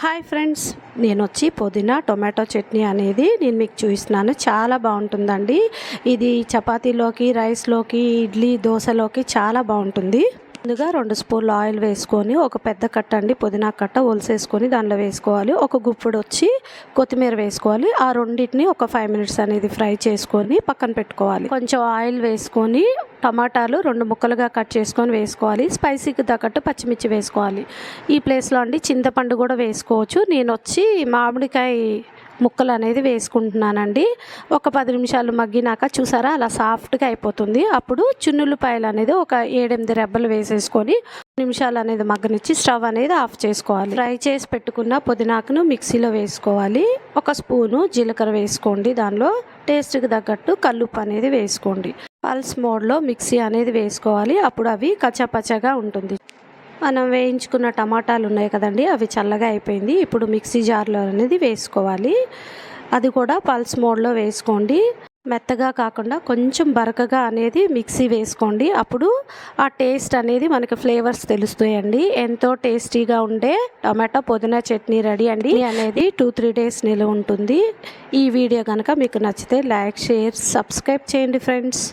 Hi friends, నేను వచ్చి పుదీనా టొమాటో చట్నీ అనేది నేను మీకు చూపిస్తున్నాను. చాలా బాగుంటుందండి. ఇది చపాతీలోకి, రైస్లోకి, ఇడ్లీ, దోశలోకి చాలా బాగుంటుంది. ముందుగా 2 స్పూన్లు ఆయిల్ వేసుకొని ఒక పెద్ద కట్ట అండి పుదీనా కట్ట ఒలిసేసుకొని దానిలో వేసుకోవాలి. ఒక గుప్పుడు వచ్చి కొత్తిమీర వేసుకోవాలి. ఆ రెండింటిని ఒక 5 మినిట్స్ అనేది ఫ్రై చేసుకొని పక్కన పెట్టుకోవాలి. కొంచెం ఆయిల్ వేసుకొని టమాటాలు 2 ముక్కలుగా కట్ చేసుకొని వేసుకోవాలి. స్పైసీకి తగ్గట్టు పచ్చిమిర్చి వేసుకోవాలి. ఈ ప్లేస్లో అండి చింతపండు కూడా వేసుకోవచ్చు. నేను వచ్చి మామిడికాయ ముక్కలు అనేది వేసుకుంటున్నానండి. ఒక 10 నిమిషాలు మగ్గినాక చూసారా అలా సాఫ్ట్గా అయిపోతుంది. అప్పుడు చున్నులపాయలు అనేది ఒక 7-8 రెబ్బలు వేసేసుకొని నిమిషాలు అనేది మగ్గనిచ్చి స్టవ్ అనేది ఆఫ్ చేసుకోవాలి. ఫ్రై చేసి పెట్టుకున్న పుదీనాకును మిక్సీలో వేసుకోవాలి. 1 స్పూను జీలకర్ర వేసుకోండి. దానిలో టేస్ట్కి తగ్గట్టు కల్లుప్పు అనేది వేసుకోండి. పల్స్ మోడ్లో మిక్సీ అనేది వేసుకోవాలి. అప్పుడు అవి కచ్చాపచ్చాగా ఉంటుంది. మనం వేయించుకున్న టమాటాలు ఉన్నాయి కదండి, అవి చల్లగా అయిపోయింది. ఇప్పుడు మిక్సీ జార్లో అనేది వేసుకోవాలి. అది కూడా పల్స్ మోడ్లో వేసుకోండి. మెత్తగా కాకుండా కొంచెం బరకగా అనేది మిక్సీ వేసుకోండి. అప్పుడు ఆ టేస్ట్ అనేది మనకి ఫ్లేవర్స్ తెలుస్తాయండి. ఎంతో టేస్టీగా ఉండే టమాటో పుదీనా చట్నీ రెడీ అండి. అనేది 2-3 డేస్ నిలువ ఉంటుంది. ఈ వీడియో కనుక మీకు నచ్చితే లైక్, షేర్, సబ్స్క్రైబ్ చేయండి ఫ్రెండ్స్.